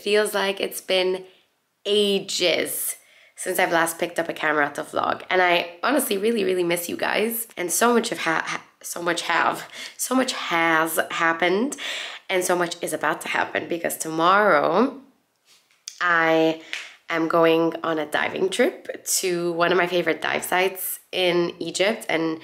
feels like it's been ages since I've last picked up a camera to vlog, and I honestly really miss you guys. And so much has happened, and so much is about to happen, because tomorrow I am going on a diving trip to one of my favorite dive sites in Egypt. And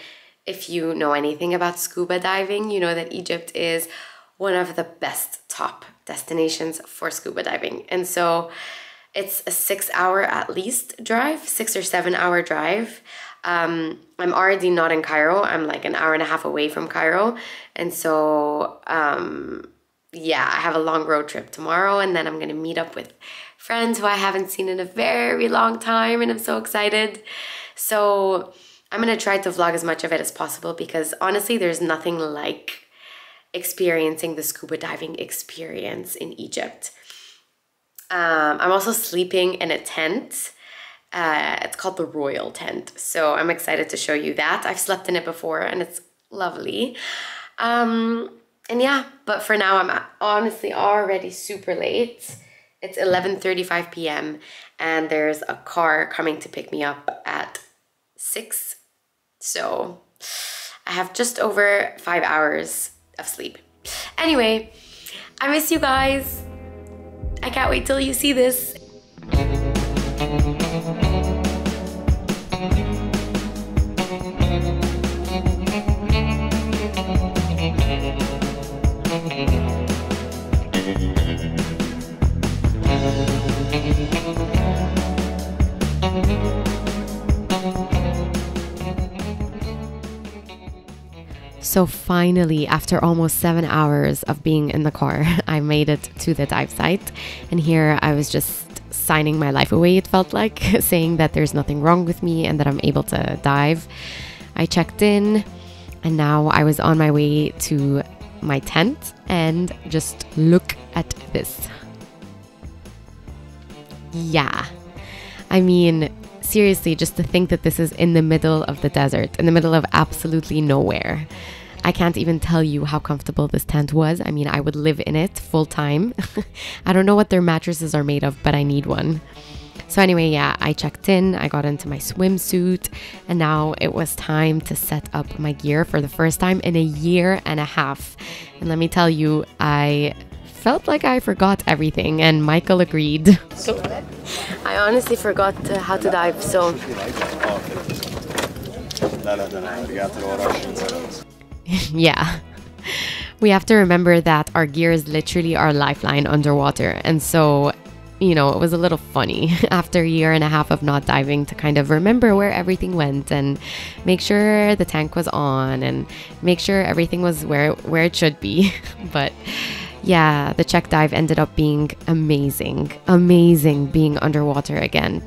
if you know anything about scuba diving, you know that Egypt is one of the best top destinations for scuba diving. And so it's a 6-hour at least drive, 6 or 7 hour drive. I'm already not in Cairo. I'm like an hour and a half away from Cairo. And so, yeah, I have a long road trip tomorrow, and then I'm going to meet up with friends who I haven't seen in a very long time, and I'm so excited. So I'm going to try to vlog as much of it as possible, because honestly, there's nothing like experiencing the scuba diving experience in Egypt. I'm also sleeping in a tent. It's called the Royal Tent. So I'm excited to show you that. I've slept in it before and it's lovely. And yeah, but for now I'm honestly already super late. It's 11:35 p.m. and there's a car coming to pick me up at 6. So I have just over 5 hours of sleep. Anyway, I miss you guys. I can't wait till you see this. So finally, after almost 7 hours of being in the car, I made it to the dive site. And here I was just signing my life away, it felt like, saying that there's nothing wrong with me and that I'm able to dive. I checked in, and now I was on my way to my tent, and just look at this. Yeah, I mean, seriously, just to think that this is in the middle of the desert, in the middle of absolutely nowhere. I can't even tell you how comfortable this tent was. I mean, I would live in it full time. I don't know what their mattresses are made of, but I need one. So anyway, yeah, I checked in, I got into my swimsuit, and now it was time to set up my gear for the first time in a year and a half. And let me tell you, I felt like I forgot everything, and Michael agreed. So I honestly forgot how to dive, so yeah, we have to remember that our gear is literally our lifeline underwater. And so, you know, it was a little funny after a year and a half of not diving to kind of remember where everything went and make sure the tank was on and make sure everything was where it should be. But yeah, the check dive ended up being amazing being underwater again.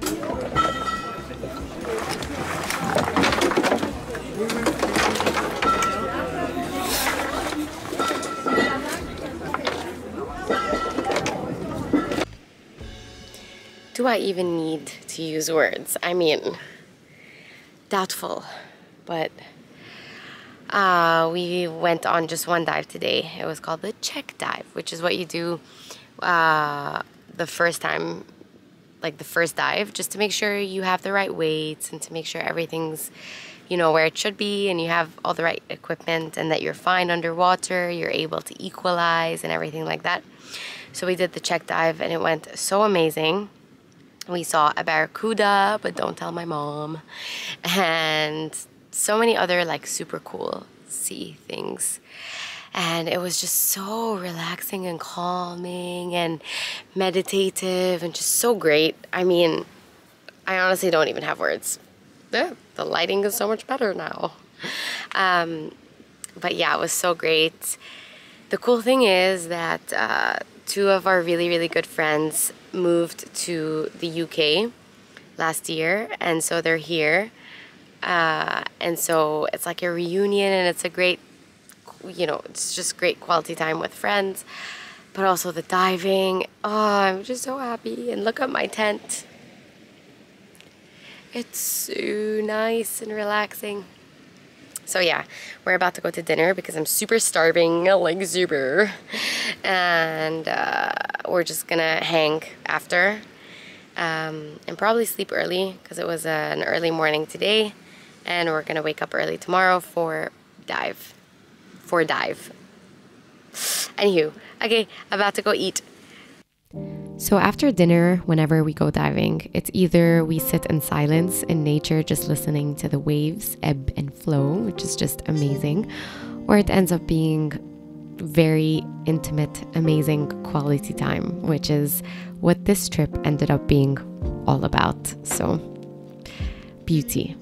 Do I even need to use words? I mean, doubtful, but we went on just one dive today. It was called the check dive, which is what you do the first time, like the first dive, just to make sure you have the right weights and to make sure everything's, you know, where it should be and you have all the right equipment and that you're fine underwater, you're able to equalize and everything like that. So we did the check dive and it went so amazing. We saw a barracuda, but don't tell my mom, and so many other like super cool sea things. And it was just so relaxing and calming and meditative and just so great. I mean, I honestly don't even have words. The lighting is so much better now. But yeah, it was so great. The cool thing is that two of our really good friends moved to the UK last year, and so they're here, and so it's like a reunion, and it's a great, you know, it's just great quality time with friends, but also the diving. Oh, I'm just so happy. And look at my tent. It's so nice and relaxing. So yeah, we're about to go to dinner because I'm super starving, like super. And we're just gonna hang after and probably sleep early because it was an early morning today. And we're gonna wake up early tomorrow for dive. Anywho, okay, about to go eat. So after dinner, whenever we go diving, it's either we sit in silence in nature, just listening to the waves ebb and flow, which is just amazing, or it ends up being very intimate, amazing quality time, which is what this trip ended up being all about. So, beauty.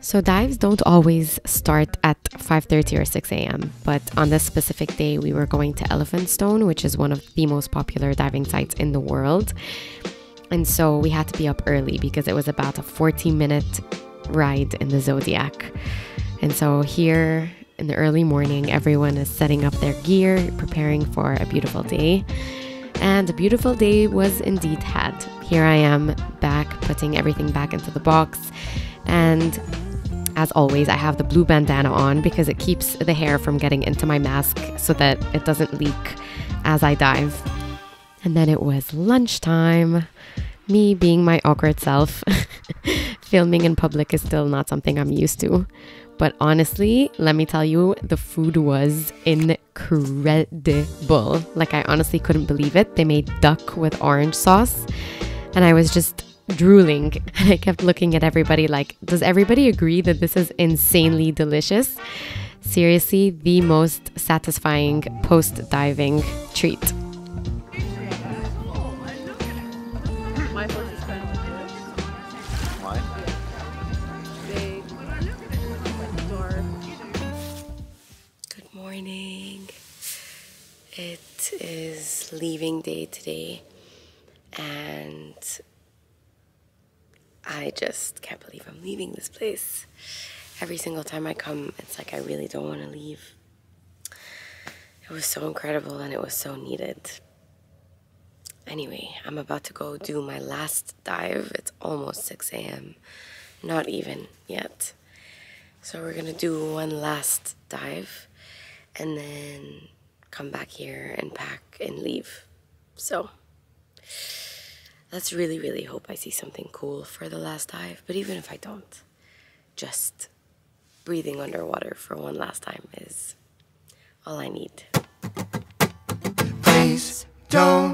So dives don't always start at 5:30 or 6 a.m. But on this specific day, we were going to Elephant Stone, which is one of the most popular diving sites in the world. And so we had to be up early because it was about a 40-minute ride in the Zodiac. And so here in the early morning, everyone is setting up their gear, preparing for a beautiful day. And a beautiful day was indeed had. Here I am back, putting everything back into the box. And as always, I have the blue bandana on because it keeps the hair from getting into my mask so that it doesn't leak as I dive. And then it was lunchtime. Me being my awkward self. Filming in public is still not something I'm used to. But honestly, let me tell you, the food was incredible. Like, I honestly couldn't believe it. They made duck with orange sauce. And I was just drooling. And I kept looking at everybody like, does everybody agree that this is insanely delicious? Seriously, the most satisfying post-diving treat. Good morning. It is leaving day today, and I just can't believe I'm leaving this place. Every single time I come, it's like I really don't want to leave. It was so incredible and it was so needed. Anyway, I'm about to go do my last dive. It's almost 6 a.m. Not even yet. So we're gonna do one last dive and then come back here and pack and leave. So let's really, really hope I see something cool for the last dive. But even if I don't, just breathing underwater for one last time is all I need. Please don't